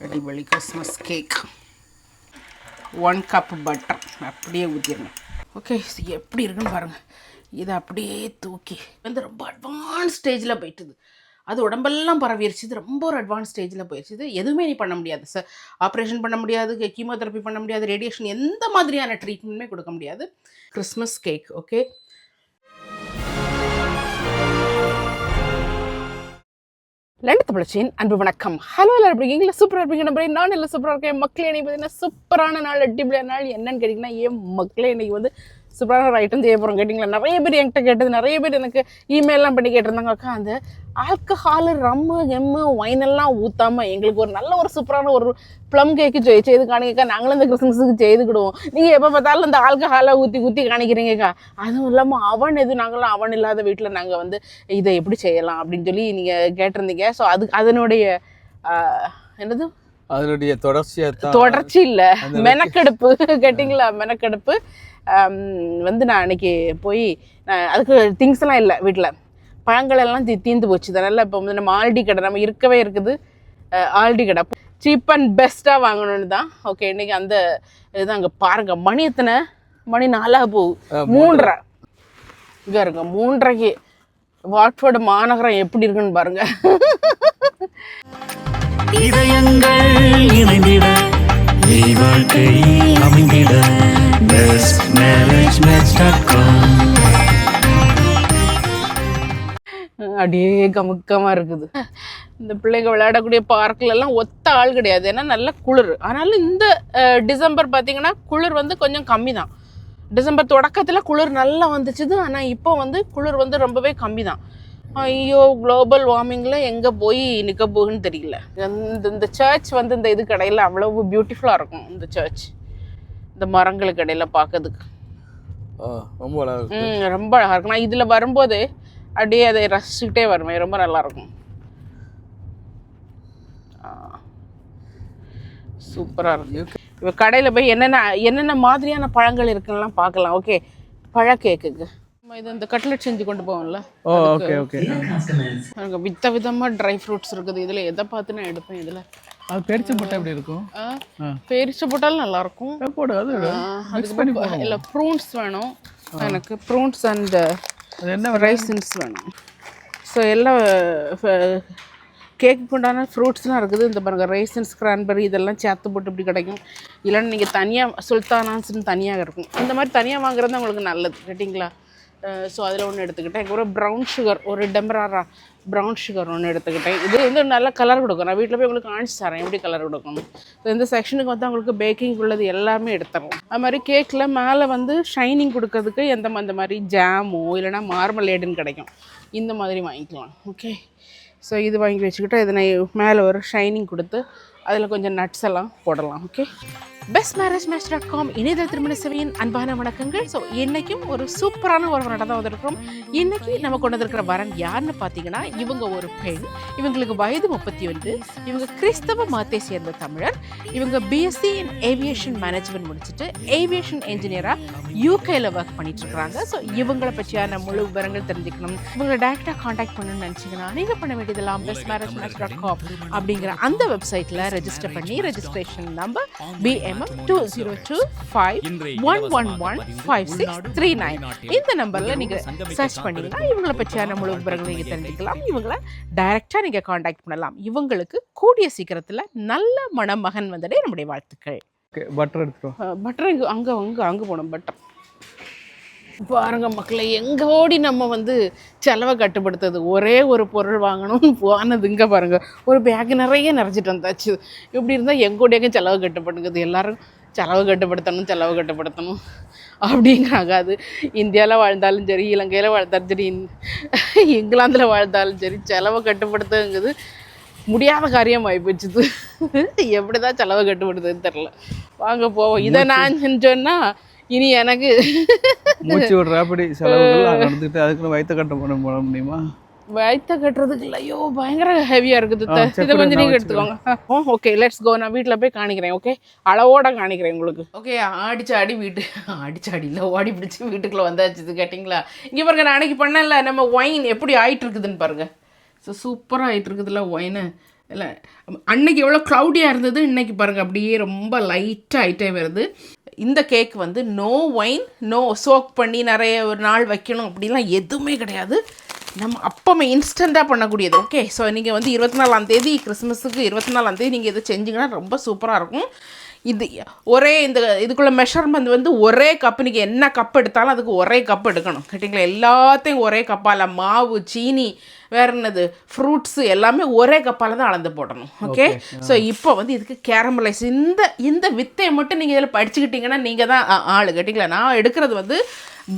அடிபொலி Christmas cake 1 cup butter அப்படியே ஊற்றிடணும். Okay, எப்படி இருக்குன்னு பாருங்கள். இதை அப்படியே தூக்கி வந்து ரொம்ப அட்வான்ஸ் ஸ்டேஜில் போயிட்டுது. அது உடம்பெல்லாம் பரவிடுச்சு. இது ரொம்ப ஒரு அட்வான்ஸ் ஸ்டேஜில் போயிடுச்சு. இது எதுவுமே நீ பண்ண முடியாது சார். ஆப்ரேஷன் பண்ண முடியாது, கீமோதெரப்பி பண்ண முடியாது, ரேடியேஷன் எந்த மாதிரியான ட்ரீட்மெண்ட்டுமே கொடுக்க முடியாது. Christmas cake. ஓகே, லண்டன் தமிழச்சின் அன்பு வணக்கம். ஹலோ, எல்லாரும் எப்படி இருக்கீங்களா? சூப்பராக இருப்பீங்க நம்புறேன். நான் எல்லாம் சூப்பராக இருக்கேன். மக்களே, இன்னைக்கு பார்த்தீங்கன்னா சூப்பரான நாள், அடிப்படையான நாள். என்னன்னு கேட்டிங்கன்னா, ஏன் மக்களே இன்னைக்கு வந்து சூப்பரான ஒரு ஐட்டம் செய்ய போகிறோம். கேட்டிங்களா? நிறைய பேர் என்கிட்ட கேட்டது, நிறைய பேர் எனக்கு இமெயிலெலாம் பண்ணி கேட்டிருந்தாங்க. அக்கா, அந்த ஆல்கஹாலு, ரம்மு, எம்மு, ஒயினெல்லாம் ஊற்றாமல் எங்களுக்கு ஒரு நல்ல ஒரு சூப்பரான ஒரு ப்ளம் கேக்கு செய்து காணிக்கா. நாங்களும் இந்த கிறிஸ்மஸுக்கு செய்துக்கிடுவோம். நீங்கள் எப்போ பார்த்தாலும் இந்த ஆல்கஹாலை ஊற்றி காணிக்கிறீங்கக்கா. அதுவும் இல்லாமல் அவன் எதுவும் நாங்களாம் அவன் இல்லாத வீட்டில் நாங்கள் வந்து இதை எப்படி செய்யலாம் அப்படின்னு சொல்லி நீங்கள் கேட்டிருந்தீங்க. ஸோ அதனுடைய என்னது, அதனுடைய தொடர்ச்சி இல்லை, மெனக்கெடுப்பு கேட்டிங்களா? மெனக்கெடுப்பு வந்து நான் அன்றைக்கி போய் அதுக்கு திங்ஸ் எல்லாம் இல்லை வீட்டில். பழங்கள் எல்லாம் தீர்ந்து போச்சு. இதனால் இப்போ வந்து நம்ம ஆல்டி கடை நம்ம இருக்கவே இருக்குது. ஆல்டி கடை சீப் அண்ட் பெஸ்ட்டாக வாங்கணுன்னு தான். ஓகே, இன்றைக்கி அந்த இதுதான். அங்கே பாருங்கள், மணி எத்தனை மணி 4 போகுது. 3:30 இங்கே இருங்க. 3:30க்கு வாட்ஃபோர்டு மாநகரம் எப்படி இருக்குன்னு பாருங்க. அப்படியே கமுக்கமாக இருக்குது. இந்த பிள்ளைங்க விளையாடக்கூடிய பார்க்கிலெல்லாம் ஒத்த ஆள் கிடையாது. ஏன்னா நல்ல குளிர். ஆனாலும் இந்த டிசம்பர் பார்த்திங்கன்னா குளிர் வந்து கொஞ்சம் கம்மி தான். டிசம்பர் தொடக்கத்தில் குளிர் நல்லா வந்துச்சுது. ஆனால் இப்போ வந்து குளிர் வந்து ரொம்பவே கம்மி தான். ஐயோ, குளோபல் வார்மிங்கில் எங்கே போய் நிற்க போகுன்னு தெரியல. இந்த சர்ச் வந்து இந்த இது கடையில் அவ்வளவு பியூட்டிஃபுல்லாக இருக்கும். இந்த சர்ச் இந்த மரங்களுக்கு இடையில் பார்க்கறதுக்கு ரொம்ப அழகாக இருக்கும். நான் இதில் வரும்போது அப்படியே அதை ரசிச்சுக்கிட்டே வருவேன். ரொம்ப நல்லாயிருக்கும். சூப்பராக இருக்கும். இப்போ கடையில் போய் என்னென்ன மாதிரியான பழங்கள் இருக்குன்னா பார்க்கலாம். ஓகே, பழ கேக்குக்கு இது இந்த கட்லெட் செஞ்சு கொண்டு போவோம்ல. Okay okay. வித்த விதமாக ட்ரை ஃப்ரூட்ஸ் இருக்குது. இதில் எதை பார்த்து நான் எடுப்பேன். இதில் அது பேரிச்சை போட்டால் எப்படி இருக்கும்? பேரிச்சை போட்டாலும் நல்லாயிருக்கும். இல்லை, ப்ரூன்ஸ் வேணும் எனக்கு. ப்ரூன்ஸ் அண்ட் என்ன ரைசின்ஸ் வேணும். ஸோ எல்லாம் கேக்கு உண்டான ஃப்ரூட்ஸ்லாம் இருக்குது. இந்த பாருங்கள், ரைசின்ஸ், கிரான்பெரி இதெல்லாம் சேர்த்து போட்டு இப்படி கிடைக்கும். இல்லைன்னா நீங்கள் தனியாக சுல்தானாஸ்ன்னு தனியாக இருக்கும். இந்த மாதிரி தனியாக வாங்குறது உங்களுக்கு நல்லது. கேட்டிங்களா? ஸோ அதில் ஒன்று எடுத்துக்கிட்டேன். ஒரு ப்ரௌன் சுகர், ஒரு டெம்பராரா ப்ரௌன் சுகர் ஒன்று எடுத்துக்கிட்டேன். இது வந்து நல்ல கலர் கொடுக்கும். நான் வீட்டில் போய் உங்களுக்கு காணிச்சு தரேன் எப்படி கலர் கொடுக்கணும். ஸோ இந்த செக்ஷனுக்கு வந்து அவங்களுக்கு பேக்கிங் உள்ளது எல்லாமே எடுத்துடலாம். அது மாதிரி கேக்கில் மேலே வந்து ஷைனிங் கொடுக்கறதுக்கு அந்த மாதிரி ஜாமோ இல்லைனா மார்மலேடுன்னு கிடைக்கும். இந்த மாதிரி வாங்கிக்கலாம். ஓகே, ஸோ இது வாங்கி வச்சுக்கிட்டு இதனை மேலே ஒரு ஷைனிங் கொடுத்து அதில் கொஞ்சம் நட்ஸ் எல்லாம் போடலாம். ஓகே, bestmarriagematch.com இணையதள திருமண சேவையின் அன்பான வணக்கங்கள். ஸோ இன்றைக்கும் ஒரு சூப்பரான ஒரு வரன் தான் வந்திருக்கிறோம். இன்றைக்கி நம்ம கொண்டு வந்திருக்கிற வரன் யாருன்னு பார்த்தீங்கன்னா, இவங்க ஒரு பெண். இவங்களுக்கு வயது 31. இவங்க கிறிஸ்தவ மதத்தை சேர்ந்த தமிழர். இவங்க பிஎஸ்சி இன் ஏவியேஷன் மேனேஜ்மெண்ட் முடிச்சுட்டு ஏவியேஷன் என்ஜினியராக யூகேயில் ஒர்க் பண்ணிட்டுருக்காங்க. ஸோ இவங்களை பற்றியான முழு விவரங்கள் தெரிஞ்சுக்கணும், இவங்களை டேரெக்டாக காண்டாக்ட் பண்ணணும்னு நினச்சிங்கன்னா நீங்கள் பண்ண வேண்டியதெல்லாம் bestmarriagematch.com அப்படிங்கிற அந்த வெப்சைட்டில் ரெஜிஸ்டர் பண்ணி ரெஜிஸ்ட்ரேஷன் நம்பர் BM 2025115639 இந்த நம்பர்ல நீங்க சர்ச் பண்ணீங்கன்னா இவங்களை பற்றியான முழு விவரங்களை நீங்க தெரிஞ்சுக்கலாம். இவங்களை டைரக்டா நீங்க காண்டாக்ட் பண்ணலாம். இவங்களுக்கு கூடிய சீக்கிரத்துல நல்ல மணமகன் வந்ததே நம்முடைய வாழ்த்துக்கள். பட்டர் எடுத்துட்டோம். பட்டர் அங்க போனோம். பட்டர் பாருங்க மக்களே, எங்க ஓடி நம்ம வந்து செலவை கட்டுப்படுத்துறது. ஒரே ஒரு பொருள் வாங்கணும் போனது. இங்கே பாருங்கள், ஒரு பேக் நிறைய நிறைச்சிட்டு வந்தாச்சு. இப்படி இருந்தால் எங்கூடியாக செலவு கட்டுப்படுங்குது. எல்லோரும் செலவு கட்டுப்படுத்தணும் அப்படிங்கிறாங்க. அது இந்தியாவில் வாழ்ந்தாலும் சரி, இலங்கையில் வாழ்ந்தாலும் சரி, இங்கிலாந்தில் வாழ்ந்தாலும் சரி, செலவை கட்டுப்படுத்துங்கிறது முடியாத காரியம் ஆகிப்போச்சுது. எப்படி தான் செலவை கட்டுப்படுத்துன்னு தெரில. வாங்க போவோம். இதை நான் சொன்னால் இனி எனக்கு மூச்சு விடுற அப்படி செலவுகள் நடந்துட்டு அதுக்குன்னு வயிற்ற கட்ட போட முடியுமா? வயிற்ற கட்டுறதுக்கு இல்லை. ஐயோ, பயங்கர ஹெவியாக இருக்குது. இதை கொஞ்சம் நீங்கள் எடுத்துக்கோங்க. Okay, let's go. நான் வீட்டில் போய் காணிக்கிறேன். ஓகே, அளவோட காணிக்கிறேன் உங்களுக்கு. ஓகே, அடிச்சாடி இல்லை, ஓடி பிடிச்சி வீட்டுக்குள்ளே வந்தாச்சு. கேட்டிங்களா? இங்கே பாருங்க, நான் அன்னைக்கு பண்ணல நம்ம ஒயின் எப்படி ஆகிட்டு இருக்குதுன்னு பாருங்கள். ஸோ சூப்பராக ஆகிட்டு இருக்குதுல்ல ஒயின்னு. இல்லை அன்னைக்கு எவ்வளோ க்ளவுடியாக இருந்தது, இன்னைக்கு பாருங்கள் அப்படியே ரொம்ப லைட்டாக ஆகிட்டே வருது. இந்த கேக் வந்து நோ ஒயின், நோ சோக் பண்ணி நிறைய ஒரு நாள் வைக்கணும் அப்படிலாம் எதுவுமே கிடையாது. நம்ம அப்போமே இன்ஸ்டண்ட்டாக பண்ணக்கூடியது. ஓகே, ஸோ நீங்கள் வந்து 24ஆம் தேதி கிறிஸ்மஸுக்கு 24ஆம் தேதி நீங்கள் இதை செஞ்சிங்கன்னா ரொம்ப சூப்பராக இருக்கும். இது ஒரே இந்த இதுக்குள்ள மெஷர்மெண்ட் வந்து ஒரே கப்பு, நீங்கள் என்ன கப் எடுத்தாலும் அதுக்கு ஒரே கப் எடுக்கணும் கேட்டிங்களா. எல்லாத்தையும் ஒரே கப்பால், மாவு, சீனி, வேறு என்னது, ஃப்ரூட்ஸு எல்லாமே ஒரே கப்பால் தான் அளந்து போடணும். ஓகே, ஸோ இப்போ வந்து இதுக்கு கேரமலைஸ், இந்த வித்தையை மட்டும் நீங்கள் இதில் படிச்சுக்கிட்டிங்கன்னா நீங்கள் தான் ஆள் கேட்டிங்களா. நான் எடுக்கிறது வந்து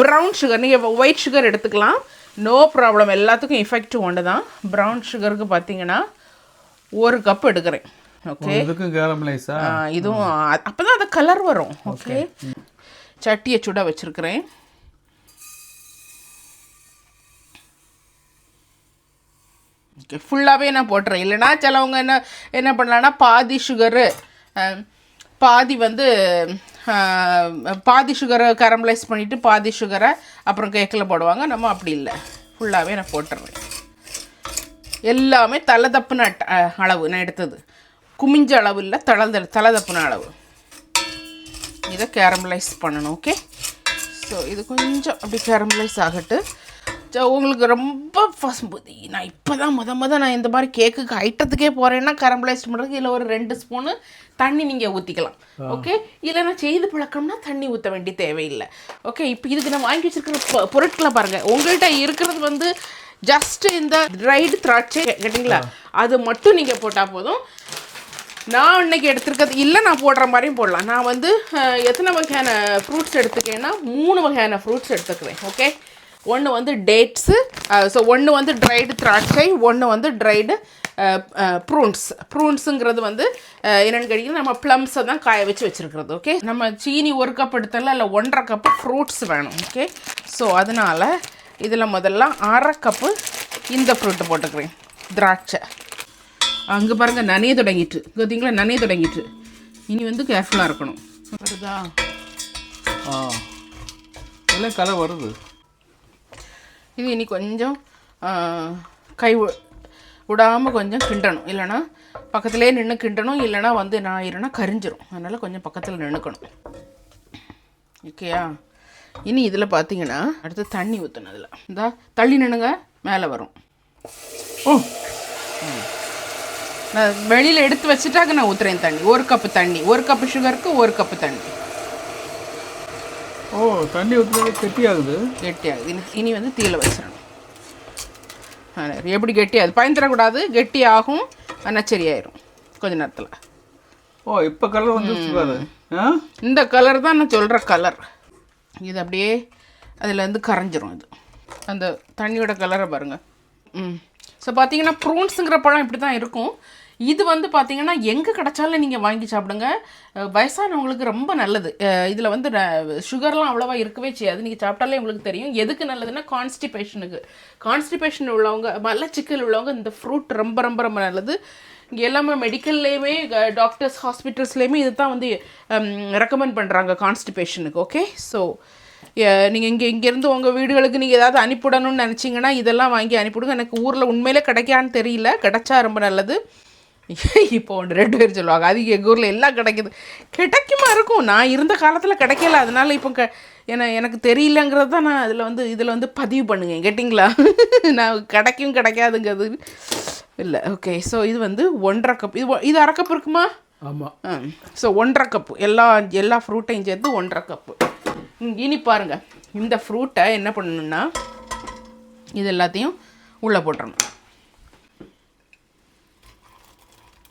ப்ரௌன் சுகர், நீங்கள் ஒயிட் சுகர் எடுத்துக்கலாம், நோ ப்ராப்ளம், எல்லாத்துக்கும் எஃபெக்டிவ் ஒன்று தான். ப்ரௌன் சுகருக்கு பார்த்தீங்கன்னா 1 கப் எடுக்கிறேன். ஓகே, இதுக்கும் கேரமலைஸா? இதுவும் அப்போ தான் அந்த கலர் வரும். ஓகே, சட்டியை சுட வச்சுருக்கிறேன். ஓகே, ஃபுல்லாகவே நான் போட்டுறேன். இல்லைனா சிலவங்க என்ன பண்ணலான்னா பாதி சுகரு, பாதி வந்து பாதி சுகரை கேரமலைஸ் பண்ணிவிட்டு பாதி சுகரை அப்புறம் கேக்கில் போடுவாங்க. நம்ம அப்படி இல்லை, ஃபுல்லாகவே நான் போட்டுடுறேன். எல்லாமே தலை தப்புன அளவு நான் எடுத்தது, குமிஞ்ச அளவு இல்லை, தலை தப்புன அளவு. இதை கேரமலைஸ் பண்ணணும். ஓகே, ஸோ இது கொஞ்சம் அப்படி கேரமலைஸ் ஆகட்டு. ஸோ உங்களுக்கு ரொம்ப நான் இப்போ தான் நான் இந்த மாதிரி கேக்குக்கு ஐட்டத்துக்கே போகிறேன்னா கேரமலைஸ் பண்ணுறதுக்கு இதில் ஒரு 2 ஸ்பூனு தண்ணி நீங்கள் ஊற்றிக்கலாம். ஓகே, இல்லைன்னா செய்து பழக்கம்னா தண்ணி ஊற்ற வேண்டிய தேவையில்லை. ஓகே, இப்போ இதுக்கு நான் வாங்கி வச்சுருக்கிற பொருட்களை பாருங்கள். உங்கள்கிட்ட இருக்கிறது வந்து ஜஸ்ட் இந்த ட்ரைடு திராட்சை கேட்டிங்களா, அது மட்டும் நீங்கள் போட்டால் போதும். நான் இன்னைக்கு எடுத்துருக்கிறது இல்லை, நான் போடுற மாதிரியும் போடலாம். நான் வந்து எத்தனை வகையான ஃப்ரூட்ஸ் எடுத்துக்கேன்னா 3 வகையான ஃப்ரூட்ஸ் எடுத்துக்கிறேன். ஓகே, ஒன்று வந்து டேட்ஸு, ஸோ ஒன்று வந்து ட்ரைடு திராட்சை, ஒன்று வந்து ட்ரைடு ப்ரூன்ஸுங்கிறது வந்து என்னென்னு கேட்டிங்கன்னா நம்ம ப்ளம்ஸை தான் காய வச்சு வச்சுருக்கிறது. ஓகே, நம்ம சீனி 1 கப் எடுத்தால இல்லை 1.5 கப்பு ஃப்ரூட்ஸ் வேணும். ஓகே, ஸோ அதனால் இதில் முதல்ல 1/2 கப்பு இந்த ஃப்ரூட்டு போட்டுக்கிறேன், திராட்சை. அங்கே பாருங்கள் நனைய தொடங்கிட்டு, பார்த்தீங்களா, நனைய தொடங்கிட்டு. இனி வந்து கேர்ஃபுல்லாக இருக்கணும். வருதா? எல்லாம் கலர் வருது. இது இனி கொஞ்சம் கை விடாமல் கொஞ்சம் கிண்டணும், இல்லைனா பக்கத்துலேயே நின்று கிண்டணும், இல்லைனா வந்து நான் இருனா கரிஞ்சிரும். அதனால் கொஞ்சம் பக்கத்தில் நின்றுக்கணும். ஓகேயா, இனி இதில் பார்த்தீங்கன்னா அடுத்து தண்ணி ஊற்றணும். அதில் இந்த தள்ளி நின்னுங்க, மேலே வரும். ஓ, நான் வெளியில் எடுத்து வச்சுட்டாக்க நான் ஊற்றுறேன் தண்ணி. 1 கப்பு தண்ணி, 1 கப்பு சுகருக்கு 1 கப்பு தண்ணி. ஓ, தண்ணி ஊற்றுறது கெட்டியாகுது. கெட்டியாகுது. இனி வந்து தீயில வச்சிடணும். எப்படி கெட்டியாகுது, பயந்துடக்கூடாது, கெட்டி ஆகும், ஆனால் சரியாயிரும் கொஞ்ச நேரத்தில். ஓ, இப்போ கலர் வந்துருச்சு. இந்த கலர் தான் நான் சொல்கிற கலர். இது அப்படியே அதில் வந்து கரைஞ்சிரும். இது அந்த தண்ணியோட கலரை பாருங்கள். ஸோ பார்த்தீங்கன்னா ப்ரூன்ஸுங்கிற பழம் இப்படி தான் இருக்கும். இது வந்து பார்த்தீங்கன்னா எங்கே கிடச்சாலும் நீங்கள் வாங்கி சாப்பிடுங்க, வயசானவங்களுக்கு ரொம்ப நல்லது. இதில் வந்து சுகர்லாம் அவ்வளோவா இருக்கவே செய்யாது, நீங்கள் சாப்பிட்டாலே உங்களுக்கு தெரியும். எதுக்கு நல்லதுன்னா கான்ஸ்டிபேஷன் உள்ளவங்க, மலச்சிக்கல் உள்ளவங்க இந்த ஃப்ரூட் ரொம்ப ரொம்ப ரொம்ப நல்லது. இங்கே எல்லாமே மெடிக்கல்லேயுமே, டாக்டர்ஸ் ஹாஸ்பிட்டல்ஸ்லேயுமே இது தான் வந்து ரெக்கமெண்ட் பண்ணுறாங்க கான்ஸ்டிபேஷனுக்கு. ஓகே, ஸோ நீங்கள் இங்கேருந்து உங்கள் வீடுகளுக்கு நீங்கள் ஏதாவது அனுப்பிவிடணும்னு நினச்சிங்கன்னா இதெல்லாம் வாங்கி அனுப்பிவிடுங்க. எனக்கு ஊரில் உண்மையிலே கிடைக்கான்னு தெரியல, கிடைச்சா ரொம்ப நல்லது. இப்போ 2 பேர் சொல்லுவாங்க, அது எங்கள் ஊரில் எல்லாம் கிடைக்குமா இருக்கும். நான் இருந்த காலத்தில் கிடைக்கல, அதனால் இப்போ எனக்கு தெரியலங்கிறது தான் நான் இதில் வந்து பதிவு பண்ணுங்க கேட்டிங்களா. நான் கிடைக்காதுங்கிறது இல்லை. ஓகே, ஸோ இது வந்து 1.5 கப், இது 1/2 கப் இருக்குமா? ஆமாம். ஸோ 1.5 கப்பு எல்லா ஃப்ரூட்டையும் சேர்த்து 1.5 கப்பு. இனி பாருங்கள், இந்த ஃப்ரூட்டை என்ன பண்ணணுன்னா இது எல்லாத்தையும் உள்ளே போட்டுறணும்.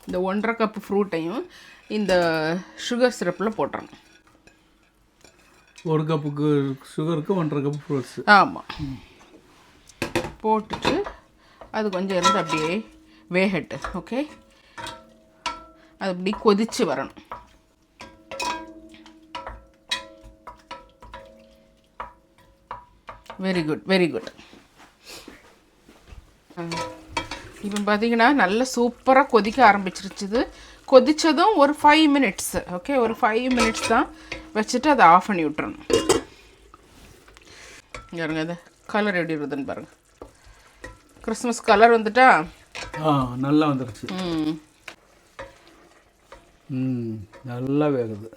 இந்த 1.5 கப்பு ஃப்ரூட்டையும் இந்த சுகர் சிரப்பில் போட்டுறணும். 1 கப்புக்கு சுகருக்கு 1.5 கப்பு ஃப்ரூட்ஸ். ஆமாம், போட்டுட்டு அது கொஞ்சம் இருந்து அப்படியே வேகட்டு. ஓகே, அது அப்படி கொதித்து வரணும். Very good, very good. இப்போ பார்த்தீங்கன்னா நல்லா சூப்பராக கொதிக்க ஆரம்பிச்சிருச்சுது. கொதித்ததும் ஒரு 5 மினிட்ஸ். ஓகே, ஒரு 5 மினிட்ஸ் தான் வச்சுட்டு அதை ஆஃப் பண்ணி விட்டுறணும். பாருங்க, அது கலர் எப்படி இருக்குதுன்னு பாருங்கள். கிறிஸ்மஸ் கலர் வந்துட்டா நல்லா வந்துருச்சு. ம் நல்லா வேகுது.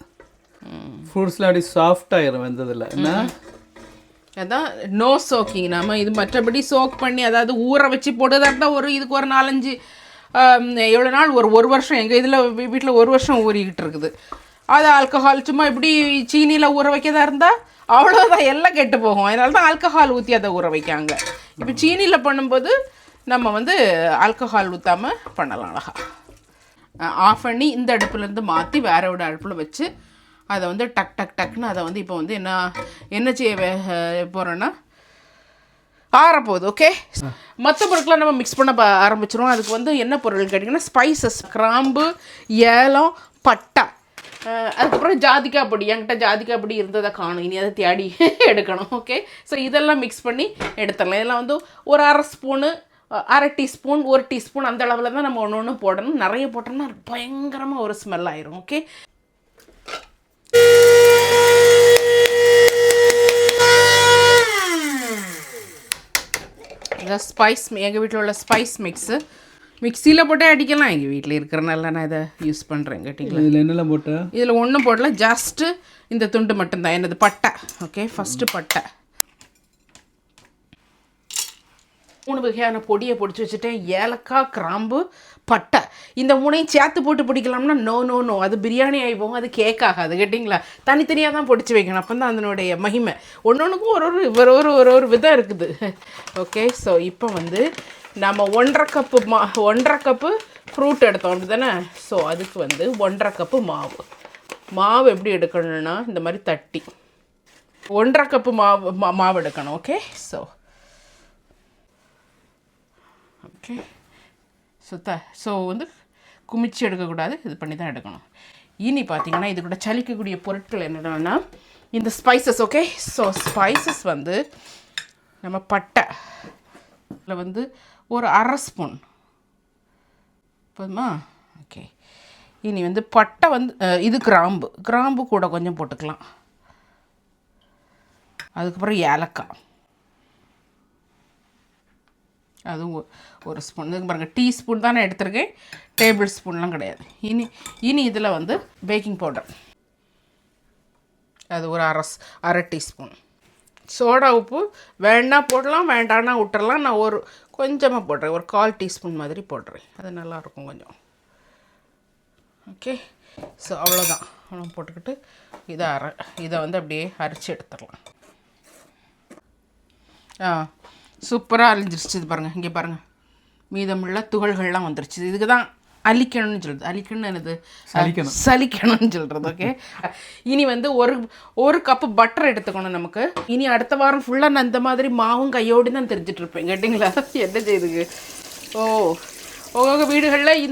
ஃப்ரூட்ஸ்லாம் அப்படி சாஃப்டாயிரும் வெந்ததில். என்ன அதான் நோ சோக்கிங். நம்ம இது மற்றபடி சோக் பண்ணி அதாவது ஊற வச்சு போட்டதாக இருந்தால் இதுக்கு ஒரு 4-5 எவ்வளோ நாள் ஒரு வருஷம் எங்கள் இதில் வீட்டில் 1 வருஷம் ஊறிக்கிட்டு இருக்குது. அது ஆல்கஹால் சும்மா இப்படி சீனியில் ஊற வைக்கதா இருந்தால் அவ்வளோதான், எல்லாம் கெட்டு போகும். அதனால தான் ஆல்கஹால் ஊற்றி அதை ஊற வைக்காங்க. இப்போ சீனியில் பண்ணும்போது நம்ம ஆல்கஹால் ஊற்றாமல் பண்ணலாம் அழகா. ஆஃப் பண்ணி இந்த அடுப்புலேருந்து மாற்றி வேற ஒரு அடுப்பில் வச்சு அதை டக் டக் டக்குன்னு அதை இப்போ என்ன செய்ய போகிறோன்னா ஆறப்போகுது. ஓகே, மற்ற பொருட்கள்லாம் நம்ம மிக்ஸ் பண்ண ஆரம்பிச்சிடும். அதுக்கு என்ன பொருள் கேட்டிங்கன்னா ஸ்பைசஸ், கிராம்பு, ஏலம், பட்டை, அதுக்கப்புறம் ஜாதிக்காய் பொடி. என்கிட்ட ஜாதிக்காய் பொடி இருந்ததை காணும், இனி அதை தேடி எடுக்கணும். ஓகே, ஸோ இதெல்லாம் மிக்ஸ் பண்ணி எடுத்துடலாம். இதெல்லாம் ஒரு 1/2 ஸ்பூனு, 1/2 டீஸ்பூன், 1 டீஸ்பூன் அந்த அளவில் தான் நம்ம ஒன்று போடணும். நிறைய போட்டோம்னா பயங்கரமாக ஒரு ஸ்மெல் ஆயிரும். ஓகே, ஸ்பைஸ் எங்கள் வீட்டில் உள்ள ஸ்பைஸ் மிக்ஸியில் போட்டே அடிக்கலாம். எங்கள் வீட்டில் இருக்கிறனால நான் இதை யூஸ் பண்ணுறேன். கேட்டிங்களா? இதில் என்னெல்லாம் போட்டேன்? இதில் ஒன்றும் போடல, ஜஸ்ட்டு இந்த துண்டு மட்டும்தான். என்னது பட்டை. ஓகே, ஃபஸ்ட்டு பட்டை 3 வகையான பொடியை பொடிச்சு வச்சுட்டேன். ஏலக்காய், கிராம்பு, பட்டை, இந்த 3ஐயும் சேர்த்து போட்டு பிடிக்கலாம்னா நோ, அது பிரியாணி ஆகிப்போகும், அது கேக் ஆகாது. கேட்டிங்களா? தனித்தனியாக தான் பொடிச்சு வைக்கணும். அப்போ தான் அதனுடைய மகிமை. ஒன்றுக்கும் ஒரு விதம் இருக்குது. ஓகே, ஸோ இப்போ நம்ம 1/2 கப்பு ஃப்ரூட் எடுத்தோம், அப்படி தானே? ஸோ அதுக்கு 1/2 கப்பு மாவு எப்படி எடுக்கணும்னா இந்த மாதிரி தட்டி 1/2 கப்பு மாவு எடுக்கணும். ஓகே, ஸோ குமிச்சு எடுக்கக்கூடாது, இது பண்ணி தான் எடுக்கணும். இனி பார்த்தீங்கன்னா இது கூட சலிக்கக்கூடிய பொருட்கள் என்னென்னா இந்த ஸ்பைசஸ். ஓகே, ஸோ ஸ்பைசஸ் நம்ம பட்டை இதில் ஒரு 1/2 ஸ்பூன் போதுமா? ஓகே, இனி பட்டை இது கிராம்பு கூட கொஞ்சம் போட்டுக்கலாம். அதுக்கப்புறம் ஏலக்காய், அதுவும் 1 ஸ்பூன். இதுக்கு பாருங்கள், டீஸ்பூன் தான் நான் எடுத்துருக்கேன், டேபிள் ஸ்பூன்லாம் கிடையாது. இனி இதில் பேக்கிங் பவுடர், அது ஒரு 1/2 டீஸ்பூன். சோடா உப்பு வேணா போடலாம், வேண்டான்னா விட்டுறலாம். நான் கொஞ்சமாக போடுறேன், ஒரு 1/4 டீஸ்பூன் மாதிரி போடுறேன், அது நல்லாயிருக்கும் கொஞ்சம். ஓகே, ஸோ அவ்வளோதான். அவ்வளோ போட்டுக்கிட்டு இதை அப்படியே அரைச்சி எடுத்துடலாம். சூப்பராக அழிஞ்சிருச்சு. இது பாருங்கள், இங்கே பாருங்கள், மீதமுள்ள துகள்கள்லாம் வந்துருச்சு. இதுக்கு தான் அழிக்கணும்னு சொல்கிறது. அழிக்கணும்னு என்னது? சலிக்கணும்னு சொல்கிறது. ஓகே, இனி ஒரு கப்பு பட்டர் எடுத்துக்கணும் நமக்கு. இனி அடுத்த வாரம் ஃபுல்லாக நான் இந்த மாதிரி மாவும் கையோடு தான் தெரிஞ்சிட்ருப்பேன். கேட்டிங்களா? என்ன செய்யுதுங்க? உங்கள் வீடுகளில்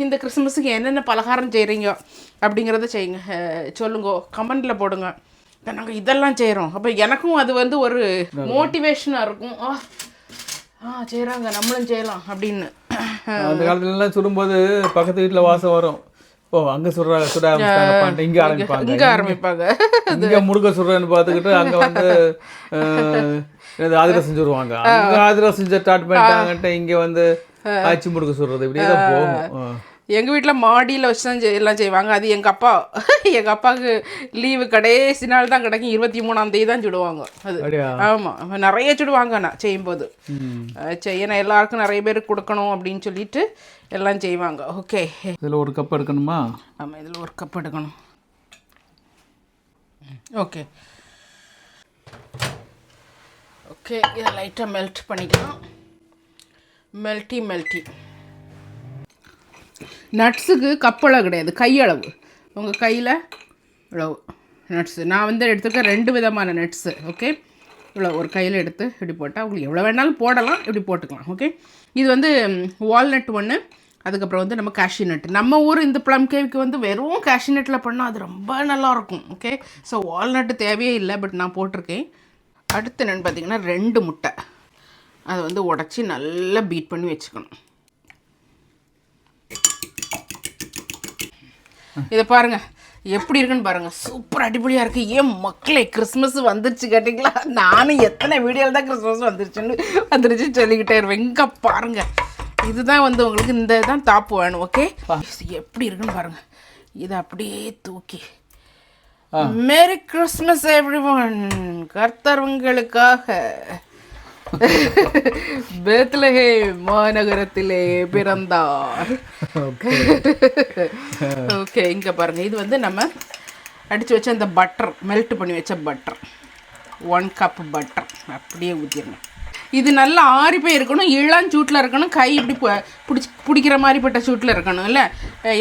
இந்த கிறிஸ்மஸுக்கு என்னென்ன பலகாரம் செய்கிறீங்க அப்படிங்கிறத செய்யுங்க, சொல்லுங்க, கமெண்டில் போடுங்க. நாங்கள் இதெல்லாம் செய்கிறோம். அப்போ எனக்கும் அது ஒரு மோட்டிவேஷனாக இருக்கும். செய்கிறாங்க, நம்மளும் செய்யலாம் அப்படின்னு. அந்த காலத்துலலாம் சுடும்போது பக்கத்து வீட்டில் வாசம் வரும். அங்கே சுட இங்கே ஆரம்பிப்பாங்க. இங்கே முருகை சுடுறேன்னு பார்த்துக்கிட்டு அங்கே அதிரசம் சுடுவாங்க. அங்கே அதிரசம் ஸ்டார்ட் பண்ணிட்டாங்கன்ட்டு இங்கே ஆச்சி முருகை சுடுறது இப்படியே தான் போகும். எங்கள் வீட்டில் மாடியில் வச்சு தான் எல்லாம் செய்வாங்க. அது எங்கள் அப்பாவுக்கு லீவு கடைசி நாள் தான் கிடைக்கும். 23ஆம் தேதி தான் சுடுவாங்க. அது ஆமாம், நிறைய சுடுவாங்க. நான் செய்யும்போது ஏன்னா எல்லாருக்கும் நிறைய பேருக்கு கொடுக்கணும் அப்படின்னு சொல்லிட்டு எல்லாம் செய்வாங்க. ஓகே, இதில் 1 கப் எடுக்கணுமா? ஆமாம், இதில் 1 கப் எடுக்கணும். ஓகே, இதை லைட்டாக மெல்ட் பண்ணிக்கலாம். மெல்ட்டி நட்ஸுக்கு கப்பளவு கிடையாது, கையளவு. உங்கள் கையில் இவ்வளவு நட்ஸு. நான் எடுத்துருக்கேன் 2 விதமான நட்ஸு. ஓகே, இவ்வளோ ஒரு கையில் எடுத்து இப்படி போட்டால் உங்களுக்கு எவ்வளோ வேணாலும் போடலாம், இப்படி போட்டுக்கலாம். ஓகே, இது வால்நட் 1, அதுக்கப்புறம் நம்ம கேஷ்யூ நட். நம்ம ஊர் இந்த ப்ளம் கேக்கு வெறும் கேஷ்யூ நட்டில் பண்ணால் அது ரொம்ப நல்லாயிருக்கும். ஓகே, ஸோ வால்நட்டு தேவையே இல்லை, பட் நான் போட்டிருக்கேன். அடுத்து என்னென்னு பார்த்தீங்கன்னா 2 முட்டை. அதை உடச்சி நல்லா பீட் பண்ணி வச்சுக்கணும். இதை பாருங்கள் எப்படி இருக்குன்னு பாருங்கள், சூப்பர் அடிப்படையாக இருக்குது. ஏன் மக்களே, கிறிஸ்மஸ் வந்துருச்சு கேட்டிங்களா? நானும் எத்தனை வீடியோவில் தான் கிறிஸ்மஸ் வந்துருச்சுன்னு சொல்லிக்கிட்டே இருவேன். இங்கே பாருங்கள் இதுதான் வந்து உங்களுக்கு இந்த தான் டாப் வேணும். ஓகே, எப்படி இருக்குன்னு பாருங்கள். இதை அப்படியே தூக்கி மேரி கிறிஸ்மஸ் எவ்ரிவன், கர்த்தர் உங்களுக்காக பெத்லஹேம் மாநகரத்திலே பிறந்தார். ஓகே, இங்கே பாருங்கள். இது வந்து நம்ம அடித்து வச்ச அந்த பட்டர், மெல்ட் பண்ணி வச்ச பட்டர், 1 கப் பட்டர் அப்படியே ஊற்றிடணும். இது நல்லா ஆறி போய் இருக்கணும், இளஞ்சூட்டில் இருக்கணும், கை இப்படி பிடிக்கிற மாதிரிப்பட்ட சூட்டில் இருக்கணும் இல்லை.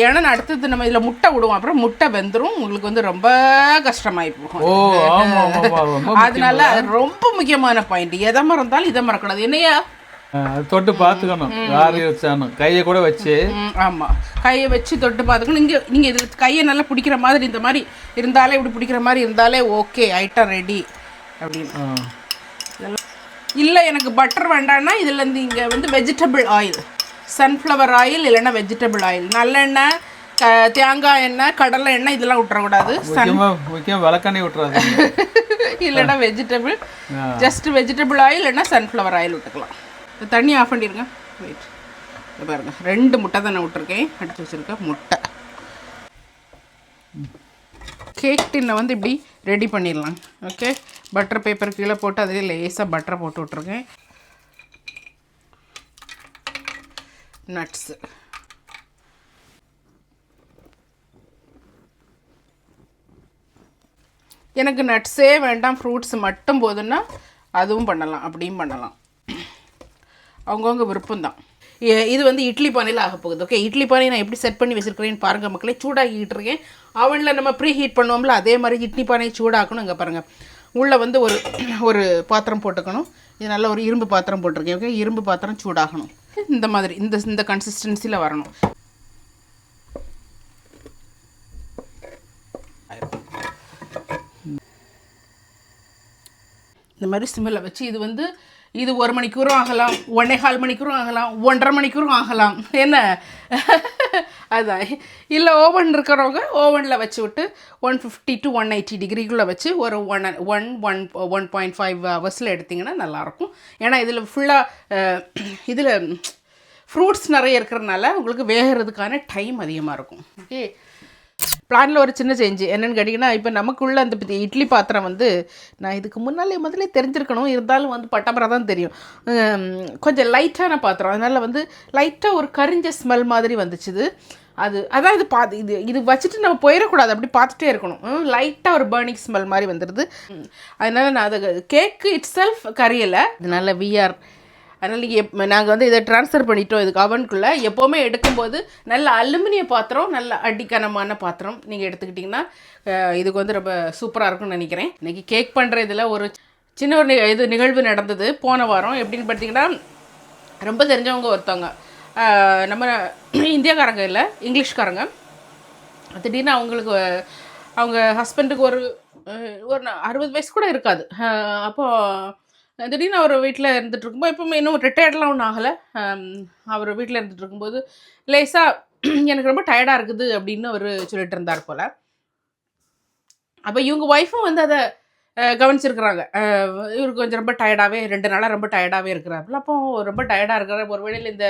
ஏன்னா அடுத்தது நம்ம இதில் முட்டை விடுவோம், அப்புறம் முட்டை வெந்துடும், உங்களுக்கு வந்து ரொம்ப கஷ்டமாகி போகும். அதனால ரொம்ப முக்கியமான பாயிண்ட், எதை மறந்தாலும் இதை மறக்கூடாது. என்னையா தொட்டு பார்த்துக்கணும், ஆறி வச்சானும் கையை கூட வச்சு. ஆமாம், கையை வச்சு தொட்டு பார்த்துக்கணும். நீங்கள் இதில் கையை நல்லா பிடிக்கிற மாதிரி, இந்த மாதிரி இருந்தாலே, இப்படி பிடிக்கிற மாதிரி இருந்தாலே ஓகே, ஐட்டம் ரெடி அப்படின்னு. இல்லை எனக்கு பட்டர் வேண்டாம்னா இதுலேருந்து இங்கே வந்து வெஜிடபிள் ஆயில், சன்ஃப்ளவர் ஆயில் இல்லைன்னா வெஜிடபிள் ஆயில், நல்லெண்ணெய், தேங்காய் எண்ணெய், கடலை எண்ணெய் இதெல்லாம் விட்டுறக்கூடாது. விளக்கெண்ணெய் விட்டுறாது. இல்லைன்னா வெஜிடபிள், ஜஸ்ட் வெஜிடபிள் ஆயில் இல்லைன்னா சன்ஃப்ளவர் ஆயில் விட்டுக்கலாம். தண்ணி ஆஃப் பண்ணிடுங்க. வெயிட், பாருங்கள் 2 முட்டை தான் நான் விட்டுருக்கேன், அடித்து வச்சுருக்கேன் முட்டை. கேக் டின்னை வந்து இப்படி ரெடி பண்ணிடலாம். ஓகே, பட்டர் பேப்பர் கீழே போட்டு அதிலே லேசாக பட்டரை போட்டு விட்ருக்கேன். நட்ஸு, எனக்கு நட்ஸே வேண்டாம், ஃப்ரூட்ஸ் மட்டும் போதுன்னா அதுவும் பண்ணலாம், அப்படியும் பண்ணலாம், அவங்கவுங்க விருப்பம்தான். இது வந்து இட்லி பானையில் ஆக போகுது. ஓகே, இட்லி பானை நான் எப்படி செட் பண்ணி வச்சுருக்கிறேன்னு பாருங்கள் மக்களே. சூடாகிட்டு இருக்கேன். அவனில் நம்ம ப்ரீ ஹீட் பண்ணுவோம்ல, அதே மாதிரி இட்லி பானையை சூடாக்கணும். இங்கே பாருங்கள், உள்ளே வந்து ஒரு பாத்திரம் போட்டுக்கணும். இது நல்ல ஒரு இரும்பு பாத்திரம் போட்டிருக்கேன். ஓகே, இரும்பு பாத்திரம் சூடாகணும். இந்த மாதிரி இந்த கன்சிஸ்டன்சியில் வரணும். இந்த மாதிரி சிம்மில் வச்சு இது 1 மணிக்கூறும் ஆகலாம், 1.25 மணிக்கூறும் ஆகலாம், 1.5 மணிக்கூறும் ஆகலாம். என்ன அதான். இல்லை ஓவன் இருக்கிறவங்க ஓவனில் வச்சு விட்டு 150 to 180 டிகிரிக்குள்ளே வச்சு ஒரு 1.5 ஹவர்ஸில் எடுத்திங்கன்னா நல்லாயிருக்கும். ஏன்னா இதில் ஃபுல்லாக இதில் ஃப்ரூட்ஸ் நிறைய இருக்கிறதுனால உங்களுக்கு வேகிறதுக்கான டைம் அதிகமாக இருக்கும். ஓகே, பிளானில் ஒரு சின்ன சேஞ்சு என்னென்னு கேட்டிங்கன்னா, இப்போ நமக்குள்ள அந்த இட்லி பாத்திரம் வந்து நான் இதுக்கு முதல்ல தெரிஞ்சிருக்கணும், இருந்தாலும் வந்து பட்டப்பரை தான் தெரியும், கொஞ்சம் லைட்டான பாத்திரம், அதனால் வந்து லைட்டாக ஒரு கரிஞ்ச ஸ்மெல் மாதிரி வந்துச்சுது. அதான் இது வச்சுட்டு நம்ம போயிடக்கூடாது, அப்படி பார்த்துட்டே இருக்கணும். லைட்டாக ஒரு பர்னிங் ஸ்மெல் மாதிரி வந்துடுது. அதனால் நான் அதை கேக்கு இட் செல்ஃப் கரியலை, அதனால் அதனால் நீங்கள் நாங்கள் வந்து இதை ட்ரான்ஸ்ஃபர் பண்ணிட்டோம் இதுக்கு அவனுக்குள்ளே. எப்போவுமே எடுக்கும்போது நல்ல அலுமினிய பாத்திரம், நல்ல அடிக்கனமான பாத்திரம் நீங்கள் எடுத்துக்கிட்டிங்கன்னா இதுக்கு வந்து ரொம்ப சூப்பராக இருக்கும்னு நினைக்கிறேன். இன்றைக்கி கேக் பண்ணுற இதில் ஒரு சின்ன ஒரு நிகழ்வு நடந்தது போன வாரம். எப்படின்னு பார்த்தீங்கன்னா, ரொம்ப தெரிஞ்சவங்க ஒருத்தவங்க, நம்ம இந்தியாக்காரங்க இல்லை, இங்கிலீஷ்காரங்க. திடீர்னு அவங்க ஹஸ்பண்டுக்கு ஒரு 60 வயசு கூட இருக்காது. அப்போது திடீர்னு அவர் வீட்டில் இருந்துகிட்டு இருக்கும்போது, இப்போ இன்னும் ரிட்டையர்ட்லாம் ஒன்றும் ஆகலை, அவர் வீட்டில் இருந்துகிட்டு இருக்கும்போது லேசாக எனக்கு ரொம்ப டயர்டாக இருக்குது அப்படின்னு அவர் சொல்லிட்டு இருந்தார் போல். அப்போ இவங்க ஒய்ஃபும் வந்து அதை கவனிச்சிருக்கிறாங்க. இவருக்கு கொஞ்சம் ரொம்ப டயர்டாகவே 2 நாளாக ரொம்ப டயர்டாகவே இருக்கிறாப்புல. அப்போ ரொம்ப டயர்டாக இருக்கிறார், ஒரு வேளையில் இந்த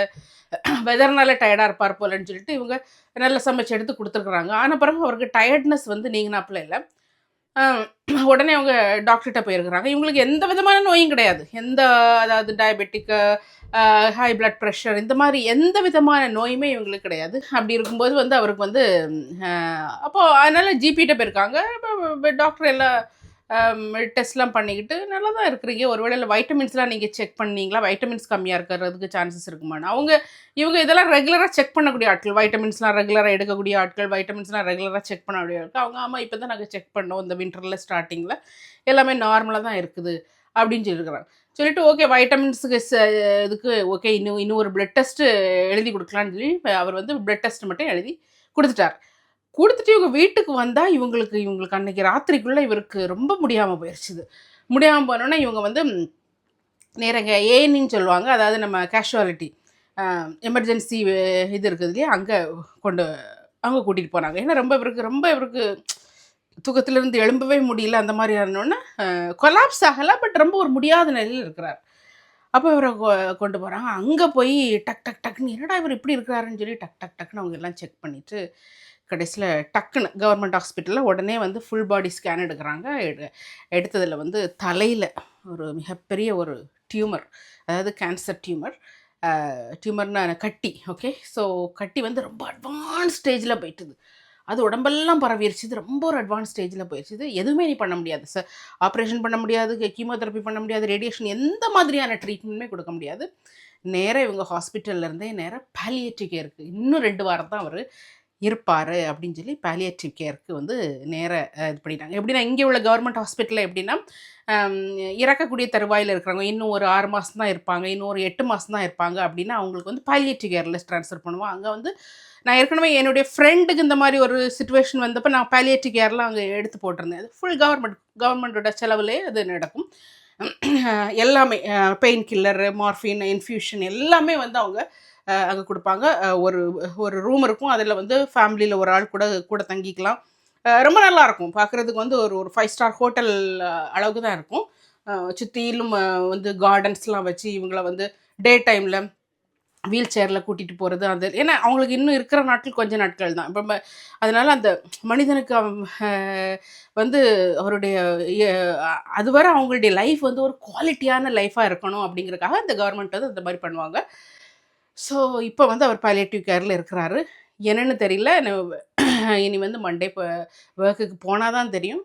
வெதர்னால டயர்டாக இருப்பார் போலன்னு சொல்லிட்டு இவங்க நல்லா சமைச்சு எடுத்து கொடுத்துருக்குறாங்க. ஆன பிறகு அவருக்கு டயர்ட்னஸ் வந்து நீங்கினாப்புல இல்லை. உடனே அவங்க டாக்டர்கிட்ட போயிருக்கிறாங்க. இவங்களுக்கு எந்த விதமான நோயும் கிடையாது, அதாவது டயபெட்டிக்கு, ஹை பிளட் ப்ரெஷர், இந்த மாதிரி எந்த விதமான நோயுமே இவங்களுக்கு கிடையாது. அப்படி இருக்கும்போது வந்து அவருக்கு வந்து அப்போது அதனால் ஜிபிகிட்ட போயிருக்காங்க. இப்போ டாக்டர் எல்லாம் டெஸ்ட்லாம் பண்ணிக்கிட்டு நல்லா தான் இருக்கிறீங்க, ஒருவேளை வைட்டமின்ஸ்லாம் நீங்கள் செக் பண்ணீங்களா, வைட்டமின்ஸ் கம்மியாக இருக்கிறதுக்கு சான்சஸ் இருக்குமான்னு. இவங்க இதெல்லாம் ரெகுலராக செக் பண்ணக்கூடிய ஆட்கள், வைட்டமின்ஸ்லாம் ரெகுலராக எடுக்கக்கூடிய ஆட்கள், வைட்டமின்ஸ்லாம் ரெகுலராக செக் பண்ணக்கூடிய ஆட்கள். அவங்க ஆமாம் இப்போ தான் நாங்கள் செக் பண்ணோம், இந்த வின்டரில் ஸ்டார்டிங்கில் எல்லாமே நார்மலாக தான் இருக்குது அப்படின்னு சொல்லியிருக்கிறாங்க. சொல்லிவிட்டு ஓகே வைட்டமின்ஸுக்கு இதுக்கு ஓகே இன்னும் ஒரு பிளட் டெஸ்ட்டு எழுதி கொடுக்கலான்னு சொல்லி அவர் வந்து பிளட் டெஸ்ட் மட்டும் எழுதி கொடுத்துட்டு இவங்க வீட்டுக்கு வந்தால் இவங்களுக்கு அன்றைக்கி ராத்திரிக்குள்ளே இவருக்கு ரொம்ப முடியாமல் போயிடுச்சுது. முடியாமல் போனோன்னா இவங்க வந்து நேரங்க ஏன்னு சொல்லுவாங்க, அதாவது நம்ம கேஷுவாலிட்டி எமர்ஜென்சி இது இருக்குது இல்லையா, அங்கே கூட்டிகிட்டு போனாங்க. ஏன்னா இவருக்கு தூக்கத்திலேருந்து எழும்பவே முடியல, அந்த மாதிரி ஆனோன்னா கொலாப்ஸ் ஆகலை, பட் ரொம்ப ஒரு முடியாத நிலையில் இருக்கிறார். அப்போ இவரை கொண்டு போகிறாங்க. அங்கே போய் டக் டக் டக்குன்னு என்னடா இவர் இப்படி இருக்கிறாருன்னு சொல்லி டக் டக் டக்குன்னு அவங்க எல்லாம் செக் பண்ணிவிட்டு கடைசியில் டக்குன்னு கவர்மெண்ட் ஹாஸ்பிட்டலில் உடனே வந்து ஃபுல் பாடி ஸ்கேன் எடுக்கிறாங்க. எடுத்ததில் வந்து தலையில் ஒரு மிகப்பெரிய ஒரு டியூமர், அதாவது கேன்சர் டியூமர்னா கட்டி. ஓகே, ஸோ கட்டி வந்து ரொம்ப அட்வான்ஸ் ஸ்டேஜில் போயிட்டுது. அது உடம்பெல்லாம் பரவிடுச்சு. ரொம்ப ஒரு அட்வான்ஸ் ஸ்டேஜில் போயிடுச்சு. எதுவுமே நீ பண்ண முடியாது சார். ஆப்ரேஷன் பண்ண முடியாது, கீமோதெரப்பி பண்ண முடியாது, ரேடியேஷன் எந்த மாதிரியான ட்ரீட்மெண்ட்டுமே கொடுக்க முடியாது. நேராக இவங்க ஹாஸ்பிட்டல்லேருந்தே நேராக பாலியேட்டிவ் கேருக்கு இன்னும் 2 வாரம் தான் அவர் இருப்பார் அப்படின்னு சொல்லி பாலியேட்டிவ் கேருக்கு வந்து நேராக இது பண்ணிட்டாங்க. எப்படின்னா இங்கே உள்ள கவர்மெண்ட் ஹாஸ்பிட்டலில் எப்படின்னா இறக்கக்கூடிய தருவாயில் இருக்கிறவங்க இன்னும் ஒரு 6 மாதம் தான் இருப்பாங்க, இன்னும் ஒரு 8 மாதம் தான் இருப்பாங்க அப்படின்னா அவங்களுக்கு வந்து பாலியேட்டிவ் கேரில் ட்ரான்ஸ்ஃபர் பண்ணுவோம். அங்கே வந்து நான் ஏற்கனவே என்னுடைய ஃப்ரெண்டுக்கு இந்த மாதிரி ஒரு சிச்சுவேஷன் வந்தப்போ நான் பாலியேட்டிவ் கேர்லாம் அங்கே எடுத்து போட்டிருந்தேன். அது ஃபுல் கவர்மெண்ட்டோட செலவுலே அது நடக்கும். எல்லாமே பெயின் கில்லரு, மார்ஃபின், இன்ஃப்யூஷன் எல்லாமே வந்து அவங்க அங்கே கொடுப்பாங்க. ஒரு ரூம் இருக்கும், அதில் வந்து ஃபேமிலியில் ஒரு ஆள் கூட தங்கிக்கலாம். ரொம்ப நல்லாயிருக்கும் பார்க்குறதுக்கு. வந்து ஒரு 5 ஸ்டார் ஹோட்டல் அளவுக்கு தான் இருக்கும். சுற்றிலும் வந்து கார்டன்ஸ்லாம் வச்சு இவங்கள வந்து டே டைமில் வீல் சேரில் கூட்டிகிட்டு போகிறது. அது ஏன்னா அவங்களுக்கு இன்னும் இருக்கிற நாட்கள் கொஞ்சம் நாட்கள் தான். இப்போ அதனால் அந்த மனிதனுக்கு வந்து அவருடைய அதுவரை அவங்களுடைய லைஃப் வந்து ஒரு குவாலிட்டியான லைஃபாக இருக்கணும் அப்படிங்கிறதுக்காக இந்த கவர்மெண்ட் வந்து அந்த மாதிரி பண்ணுவாங்க. ஸோ இப்போ வந்து அவர் பாலியேட்டிவ் கேரில் இருக்கிறாரு. என்னென்னு தெரியல. இனி வந்து மண்டே இப்போ ஒர்க்குக்கு போனால் தான் தெரியும்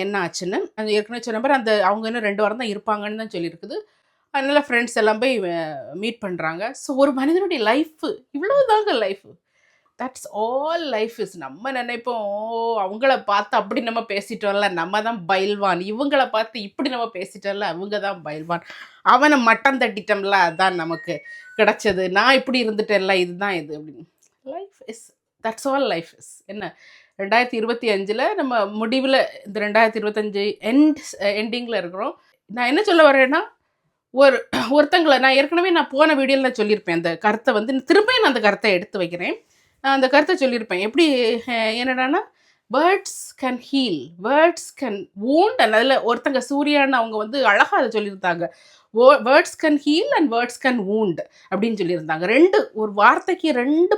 என்ன ஆச்சுன்னு. அது ஏற்கனவே சொன்ன மாதிரி அவங்க இன்னும் 2 வாரம் தான் இருப்பாங்கன்னு தான் சொல்லியிருக்குது. அதனால் ஃப்ரெண்ட்ஸ் எல்லாம் போய் மீட் பண்ணுறாங்க. ஸோ ஒரு மனிதனுடைய லைஃபு இவ்வளோ தாங்க life. That's all life is. நம்ம நினைப்போம் அவங்கள பார்த்து அப்படி நம்ம பேசிட்டோம்ல, நம்ம தான் பயில்வான், இவங்கள பார்த்து இப்படி நம்ம பேசிட்டோம்ல, அவங்க தான் பயில்வான், அவனை மட்டம் தட்டிட்டோம்ல, அதான் நமக்கு கிடச்சது, நான் இப்படி இருந்துட்டேன்ல, இதுதான் இது அப்படின்னு. Life is, that's all life is. என்ன 2025 நம்ம முடிவில் இந்த 2025 எண்டிங்கில் இருக்கிறோம். நான் என்ன சொல்ல வரேன்னா, ஒருத்தங்களை நான் ஏற்கனவே போன வீடியோவில் நான் சொல்லியிருப்பேன். அந்த கருத்தை வந்து திரும்பியும் நான் அந்த கருத்தை எடுத்து வைக்கிறேன். அந்த கருத்தை சொல்லியிருப்பேன். எப்படி என்னடானா, words can heel, words can wound. அதில் ஒருத்தங்க சூர்யான்னு அவங்க வந்து அழகாக அதை சொல்லியிருந்தாங்க. Words can heal and words can wound அப்படின்னு சொல்லியிருந்தாங்க. ஒரு வார்த்தைக்கு 2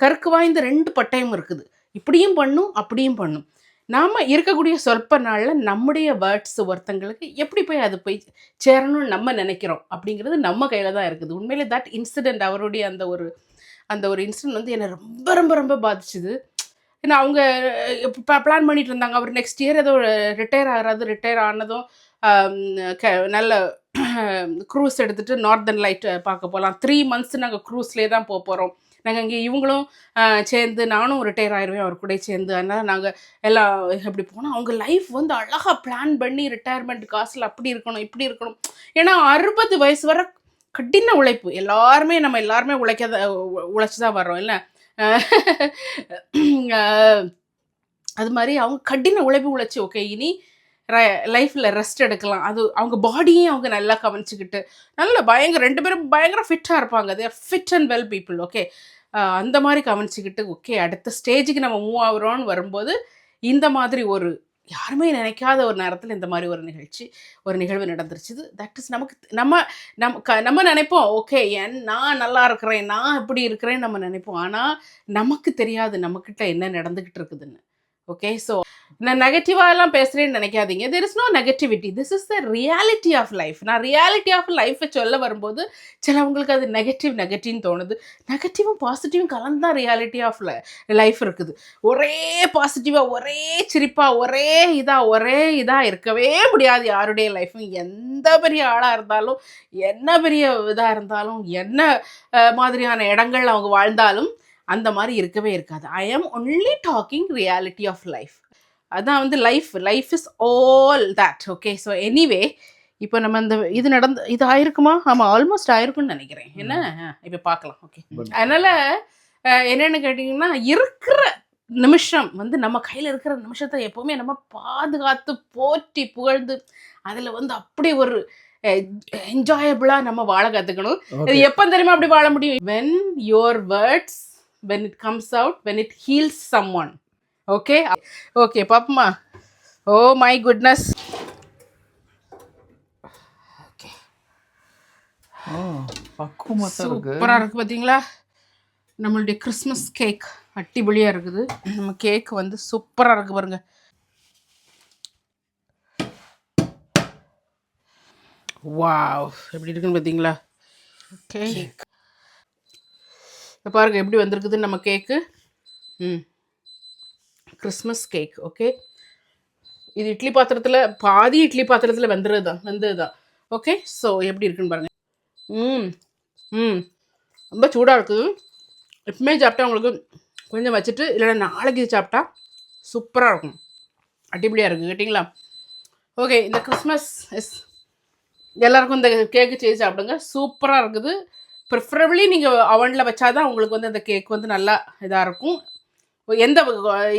கருக்கு வாய்ந்த 2 பட்டயம் இருக்குது. இப்படியும் பண்ணும், அப்படியும் பண்ணும். நாம் இருக்கக்கூடிய சொற்ப நாளில் நம்முடைய வேர்ட்ஸ் ஒருத்தங்களுக்கு எப்படி போய் அது போய் சேரணும்னு நம்ம நினைக்கிறோம் அப்படிங்கிறது நம்ம கையில் தான் இருக்குது. உண்மையிலே தட் இன்சிடெண்ட், அவருடைய அந்த ஒரு இன்சிடெண்ட் வந்து என்னை ரொம்ப ரொம்ப ரொம்ப பாதிச்சுது. ஏன்னா அவங்க இப்போ பிளான் பண்ணிட்டு இருந்தாங்க. அவர் நெக்ஸ்ட் இயர் ஏதோ ரிட்டையர் ஆனதும் நல்ல க்ரூஸ் எடுத்துகிட்டு நார்தர்ன் லைட் பார்க்க போகலாம். 3 months நாங்கள் க்ரூஸ்லேயே தான் போகிறோம். நாங்கள் இங்கே இவங்களும் சேர்ந்து, நானும் ரிட்டையர் ஆயிடுவேன் அவர் கூட சேர்ந்து. அதனால் நாங்கள் எல்லாம் எப்படி போனோம். அவங்க லைஃப் வந்து அழகாக பிளான் பண்ணி ரிட்டையர்மெண்ட் காசில் அப்படி இருக்கணும், இப்படி இருக்கணும். ஏன்னா 60 வயசு வரை கடின உழைப்பு. நம்ம எல்லாருமே உழைச்சி தான் வர்றோம் இல்லை. அது மாதிரி அவங்க கடின உழைச்சி ஓகே இனி லைஃப்பில் ரெஸ்ட் எடுக்கலாம். அது அவங்க பாடியும் அவங்க நல்லா கவனிச்சுக்கிட்டு நல்ல 2 பேரும் பயங்கர ஃபிட்டாக இருப்பாங்க. அது fit and well people. Okay, அந்த மாதிரி கவனிச்சுக்கிட்டு ஓகே அடுத்த ஸ்டேஜுக்கு நம்ம மூவ் ஆகிறோன்னு வரும்போது இந்த மாதிரி ஒரு யாருமே நினைக்காத ஒரு நேரத்தில் இந்த மாதிரி ஒரு நிகழ்வு நடந்துருச்சு. தட் இஸ் நம்ம நினைப்போம் ஓகே நான் நல்லா இருக்கிறேன், நான் இப்படி இருக்கிறேன்னு நம்ம நினைப்போம். ஆனால் நமக்கு தெரியாது நம்மக்கிட்ட என்ன நடந்துக்கிட்டு இருக்குதுன்னு. ஓகே, ஸோ நான் நெகட்டிவாலாம் பேசுகிறேன்னு நினைக்காதீங்க. There is no negativity, this is the reality of life. நான் ரியாலிட்டி ஆஃப் லைஃப்பை சொல்ல வரும்போது சிலவங்களுக்கு அது நெகட்டிவ்னு தோணுது. நெகட்டிவும் பாசிட்டிவும் கலந்தான் ரியாலிட்டி ஆஃப் லைஃப் இருக்குது. ஒரே பாசிட்டிவாக, ஒரே சிரிப்பாக, ஒரே இதாக இருக்கவே முடியாது யாருடைய லைஃப்பும். எந்த பெரிய ஆளாக இருந்தாலும், என்ன பெரிய இதாக இருந்தாலும், என்ன மாதிரியான இடங்கள் அவங்க வாழ்ந்தாலும் அந்த மாதிரி இருக்கவே இருக்காது. I am only talking reality of life. அதான் வந்து life is all that. Okay, so anyway இப்போ நம்ம இது ஆயிருக்குமா? ஆமாம், ஆல்மோஸ்ட் ஆயிருக்குன்னு நினைக்கிறேன். என்ன இப்போ பார்க்கலாம். ஓகே, அதனால் என்னென்னு கேட்டிங்கன்னா, இருக்கிற நிமிஷம் வந்து நம்ம கையில் இருக்கிற நிமிஷத்தை எப்போவுமே நம்ம பாதுகாத்து போற்றி புகழ்ந்து அதில் வந்து அப்படி ஒரு என்ஜாயபிளாக நம்ம வாழ கற்றுக்கணும். இது எப்போ தெரியுமா அப்படி வாழ முடியும்? when your words, when it comes out, when it heals someone. Okay பாப்பமா. Oh my goodness. Okay, பக்குவமாக தான் இருக்கு. சூப்பராக இருக்குது பார்த்தீங்களா? நம்மளுடைய கிறிஸ்மஸ் கேக் அட்டிபொலியாக இருக்குது. நம்ம கேக் வந்து சூப்பராக இருக்குது பாருங்க. வாவ், எப்படி இருக்குன்னு பார்த்தீங்களா? ஓகே, இப்போ பாருங்க எப்படி வந்திருக்குது நம்ம கேக்கு. Christmas cake. ஓகே, இது இட்லி பாத்திரத்தில் பாதி இட்லி பாத்திரத்தில் வந்தது தான். ஓகே, ஸோ எப்படி இருக்குன்னு பாருங்கள். ரொம்ப சூடாக இருக்குது. எப்பவுமே சாப்பிட்டா உங்களுக்கு கொஞ்சம் வச்சுட்டு இல்லைன்னா நாளைக்கு சாப்பிட்டா சூப்பராக இருக்கும். அடிப்படியாக இருக்குது கேட்டிங்களா? ஓகே, இந்த கிறிஸ்மஸ் எல்லாருக்கும் இந்த கேக்கு செய்து சாப்பிடுங்க. சூப்பராக இருக்குது. ப்ரிஃபரபிளி நீங்கள் அவனில் வச்சாதான் உங்களுக்கு வந்து அந்த கேக் வந்து நல்லா இதாக இருக்கும். எந்த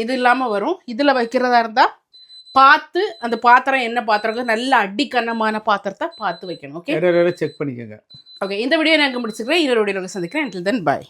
இது இல்லாமல் வரும். இதில் வைக்கிறதா இருந்தால் பார்த்து அந்த பாத்திரம் என்ன பாத்திரம் நல்ல அடிக்கனமான பாத்திரத்தை பார்த்து வைக்கணும். ஓகே, செக் பண்ணிக்கோங்க. ஓகே, இந்த வீடியோ நான் முடிச்சுக்கிறேன். இன்னொரு வீடியோவில் சந்திக்கிறேன். until then bye.